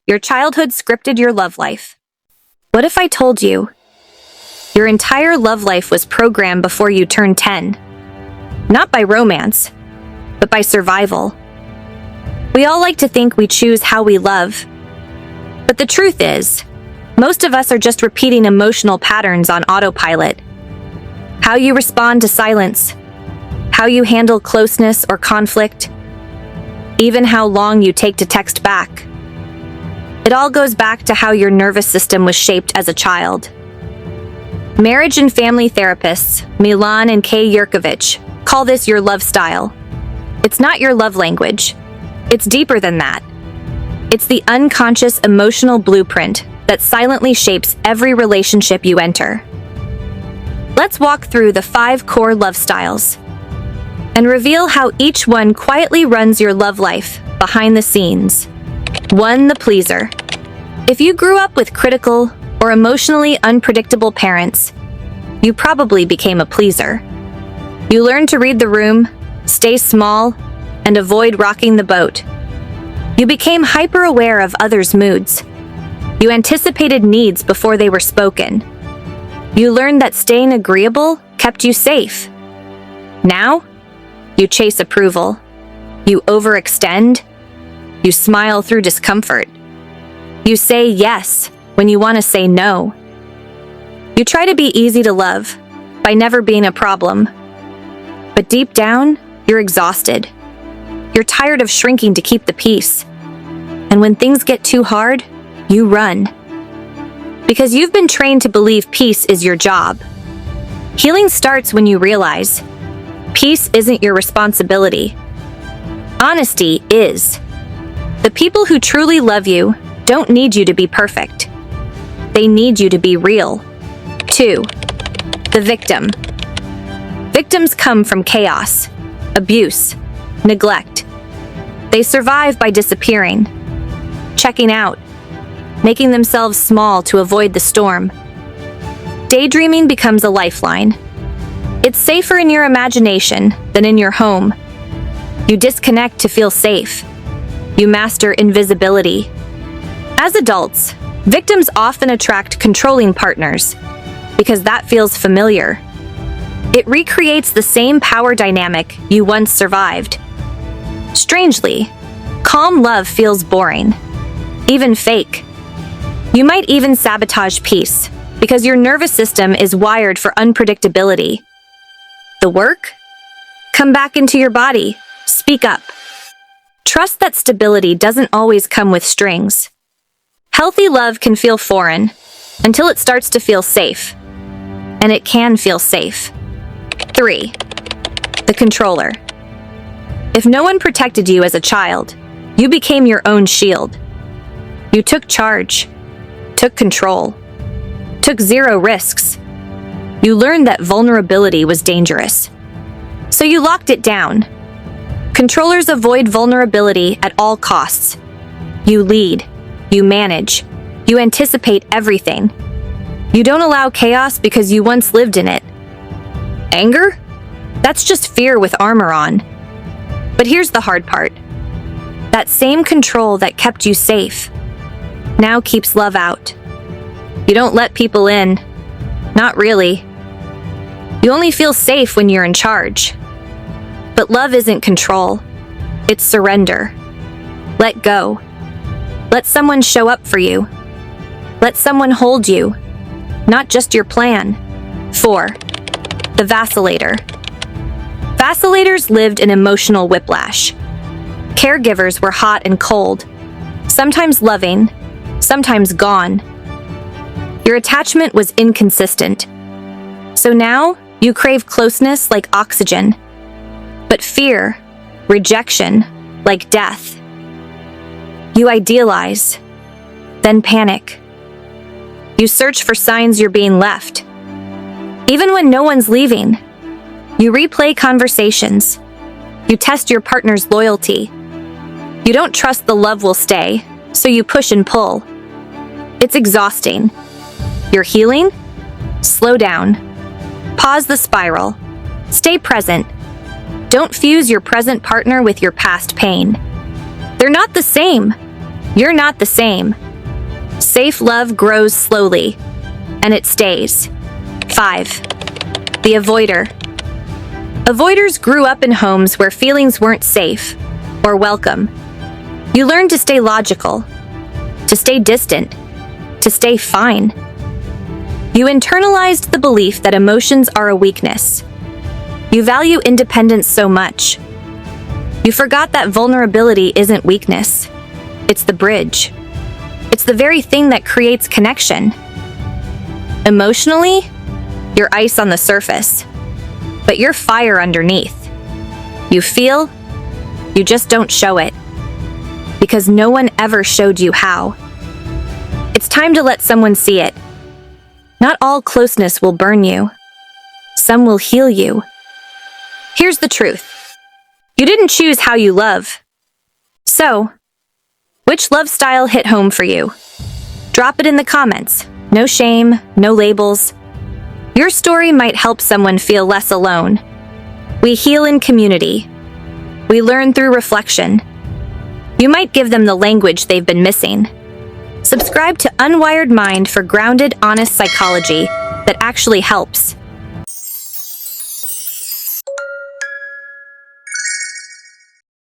Your childhood scripted your love life. What if I told you your entire love life was programmed before you turned 10? Not by romance, but by survival. We all like to think we choose how we love. But the truth is, most of us are just repeating emotional patterns on autopilot. How you respond to silence, how you handle closeness or conflict, even how long you take to text back. It all goes back to how your nervous system was shaped as a child. Marriage and family therapists, Milan and Kay Yurkovich, call this your love style. It's not your love language. It's deeper than that. It's the unconscious emotional blueprint that silently shapes every relationship you enter. Let's walk through the 5 core love styles and reveal how each one quietly runs your love life behind the scenes. 1. The pleaser. If you grew up with critical or emotionally unpredictable parents, you probably became a pleaser. You learned to read the room, stay small, and avoid rocking the boat. You became hyper-aware of others' moods. You anticipated needs before they were spoken. You learned that staying agreeable kept you safe. Now, you chase approval. You overextend. You smile through discomfort. You say yes when you want to say no. You try to be easy to love by never being a problem. But deep down, you're exhausted. You're tired of shrinking to keep the peace. And when things get too hard, you run. Because you've been trained to believe peace is your job. Healing starts when you realize peace isn't your responsibility. Honesty is. The people who truly love you don't need you to be perfect. They need you to be real. 2. The victim. Victims come from chaos, abuse, neglect. They survive by disappearing, checking out, making themselves small to avoid the storm. Daydreaming becomes a lifeline. It's safer in your imagination than in your home. You disconnect to feel safe. You master invisibility. As adults, victims often attract controlling partners because that feels familiar. It recreates the same power dynamic you once survived. Strangely, calm love feels boring, even fake. You might even sabotage peace because your nervous system is wired for unpredictability. The work? Come back into your body. Speak up. Trust that stability doesn't always come with strings. Healthy love can feel foreign until it starts to feel safe. And it can feel safe. 3. The controller. If no one protected you as a child, you became your own shield. You took charge, took control, took zero risks. You learned that vulnerability was dangerous. So you locked it down. Controllers avoid vulnerability at all costs. You lead, you manage, you anticipate everything. You don't allow chaos because you once lived in it. Anger? That's just fear with armor on. But here's the hard part. That same control that kept you safe now keeps love out. You don't let people in. Not really. You only feel safe when you're in charge. But love isn't control. It's surrender. Let go. Let someone show up for you. Let someone hold you, not just your plan. 4. The vacillator. Vacillators lived in emotional whiplash. Caregivers were hot and cold, sometimes loving, sometimes gone. Your attachment was inconsistent. So now you crave closeness like oxygen, but fear, rejection, like death. You idealize, then panic. You search for signs you're being left. Even when no one's leaving, you replay conversations. You test your partner's loyalty. You don't trust the love will stay, so you push and pull. It's exhausting. You're healing? Slow down. Pause the spiral. Stay present. Don't fuse your present partner with your past pain. They're not the same. You're not the same. Safe love grows slowly, and it stays. 5. The avoider. Avoiders grew up in homes where feelings weren't safe or welcome. You learned to stay logical, to stay distant, to stay fine. You internalized the belief that emotions are a weakness. You value independence so much. You forgot that vulnerability isn't weakness. It's the bridge. It's the very thing that creates connection. Emotionally, you're ice on the surface, but you're fire underneath. You feel, you just don't show it, because no one ever showed you how. It's time to let someone see it. Not all closeness will burn you. Some will heal you. Here's the truth. You didn't choose how you love. So, which love style hit home for you? Drop it in the comments. No shame, no labels. Your story might help someone feel less alone. We heal in community. We learn through reflection. You might give them the language they've been missing. Subscribe to Unwired Mind for grounded, honest psychology that actually helps.